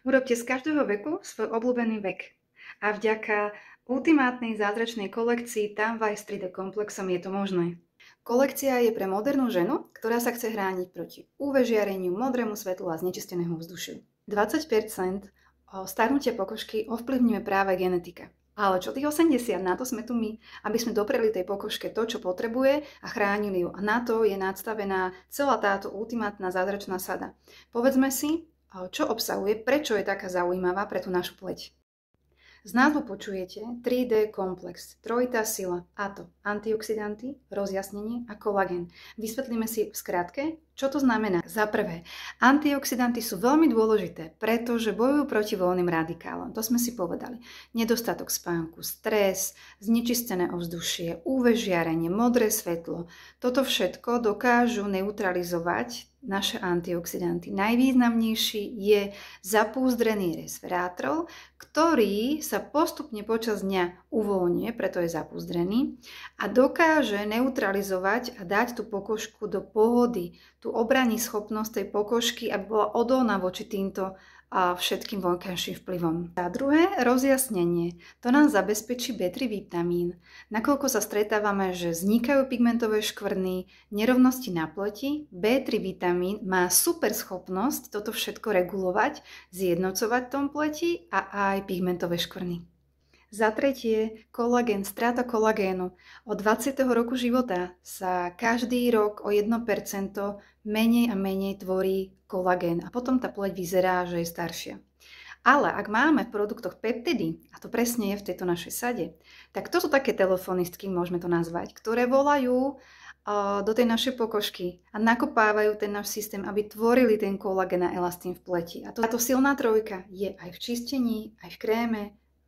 Urobte z každého veku svoj obľúbený vek. A vďaka ultimátnej zázračnej kolekcii Time-Wise 3D komplexom je to možné. Kolekcia je pre modernú ženu, ktorá sa chce chrániť proti UV žiareniu, modrému svetlu a znečistenému vzdušiu. 20% starnutia pokožky ovplyvňuje práve genetika. Ale čo tých 80, na to sme tu my, aby sme dopreli tej pokožke to, čo potrebuje a chránili ju. A na to je nadstavená celá táto ultimátna zázračná sada. Povedzme si, čo obsahuje, prečo je taká zaujímavá pre tú našu pleť. Z názvu počujete 3D komplex, trojitá sila, a to antioxidanty, rozjasnenie a kolagén. Vysvetlíme si v skratke, čo to znamená. Za prvé, antioxidanty sú veľmi dôležité, pretože bojujú proti voľným radikálom. To sme si povedali. Nedostatok spánku, stres, znečistené ovzdušie, UV žiarenie, modré svetlo. Toto všetko dokážu neutralizovať naše antioxidanty. Najvýznamnejší je zapúzdrený resveratrol, ktorý sa postupne počas dňa uvoľňuje, preto je zapúzdrený a dokáže neutralizovať a dať tú pokožku do pohody, tú obranný schopnosť tej pokožky, aby bola odolná voči týmto všetkým vonkajším vplyvom. A druhé, rozjasnenie. To nám zabezpečí B3 vitamín. Nakoľko sa stretávame, že vznikajú pigmentové škvrny, nerovnosti na pleti, B3 vitamín má super schopnosť toto všetko regulovať, zjednocovať tom pleti a aj pigmentové škvrny. Za tretie, kolagén, strata kolagénu. Od 20. roku života sa každý rok o 1% menej a menej tvorí kolagén a potom tá pleť vyzerá, že je staršia. Ale ak máme v produktoch peptidy, a to presne je v tejto našej sade, tak to sú také telefonistky, môžeme to nazvať, ktoré volajú do tej našej pokožky a nakopávajú ten náš systém, aby tvorili ten kolagén a elastín v pleti. A táto silná trojka je aj v čistení, aj v kréme,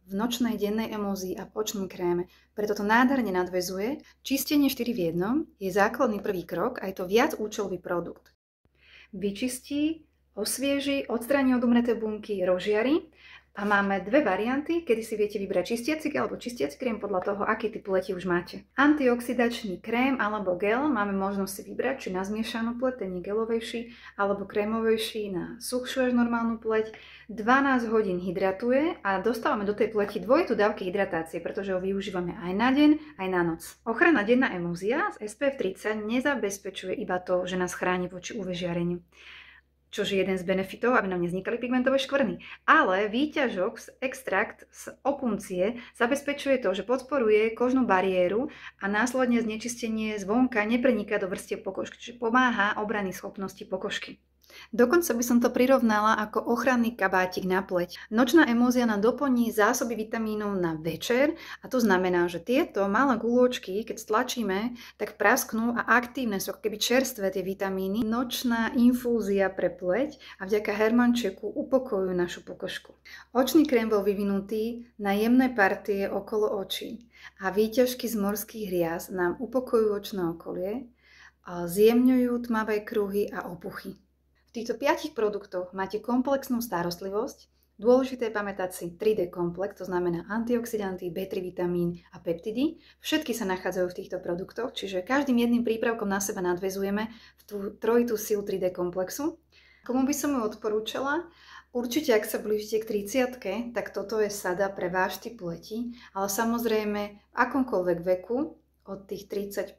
v nočnej, dennej emúzii a v očnom kréme. Preto to nádherne nadväzuje. Čistenie 4 v 1 je základný prvý krok a je to viacúčelový produkt. Vyčistí, osvieži, odstráni odumreté bunky, rozžiari a máme dve varianty, kedy si viete vybrať čistiaci alebo čistiaci krém podľa toho, aký typ pleti už máte. Antioxidačný krém alebo gel máme možnosť si vybrať, či na zmiešanú pleť, ten je gelovejší, alebo krémovejší na suchšiu až normálnu pleť. 12 hodín hydratuje a dostávame do tej pleti dvojitú dávky hydratácie, pretože ho využívame aj na deň, aj na noc. Ochrana denná emúzia z SPF 30 nezabezpečuje iba to, že nás chráni voči UV žiareniu, čo je jeden z benefitov, aby nám nevznikali pigmentové škvrny. Ale výťažok z extrakt z opuncie zabezpečuje to, že podporuje kožnú bariéru a následne znečistenie zvonka nepreniká do vrstiev pokožky, čiže pomáha obrany schopnosti pokožky. Dokonca by som to prirovnala ako ochranný kabátik na pleť. Nočná emúzia nám doplní zásoby vitamínov na večer a to znamená, že tieto malé guľôčky, keď stlačíme, tak prasknú a aktívne sú ako keby čerstvé tie vitamíny. Nočná infúzia pre pleť a vďaka Hermančeku upokojujú našu pokožku. Očný krém bol vyvinutý na jemné partie okolo očí a výťažky z morských hriaz nám upokojujú očné okolie, zjemňujú tmavé kruhy a opuchy. V týchto 5 produktoch máte komplexnú starostlivosť. Dôležité je pamätať si 3D komplex, to znamená antioxidanty, B3 vitamín a peptidy. Všetky sa nachádzajú v týchto produktoch, čiže každým jedným prípravkom na seba nadväzujeme v tú trojitú silu 3D komplexu. Komu by som ju odporúčala? Určite, ak sa blížite k 30-ke, tak toto je sada pre váš typ pleti, ale samozrejme v akomkoľvek veku od tých 30+,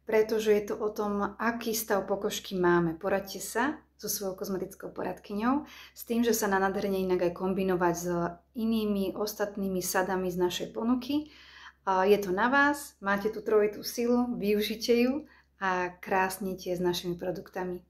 pretože je to o tom, aký stav pokožky máme. Poradte sa so svojou kozmetickou poradkyňou s tým, že sa na nádherne inak aj kombinovať s inými ostatnými sadami z našej ponuky. Je to na vás, máte tú trojitú silu, využite ju a krásnite s našimi produktami.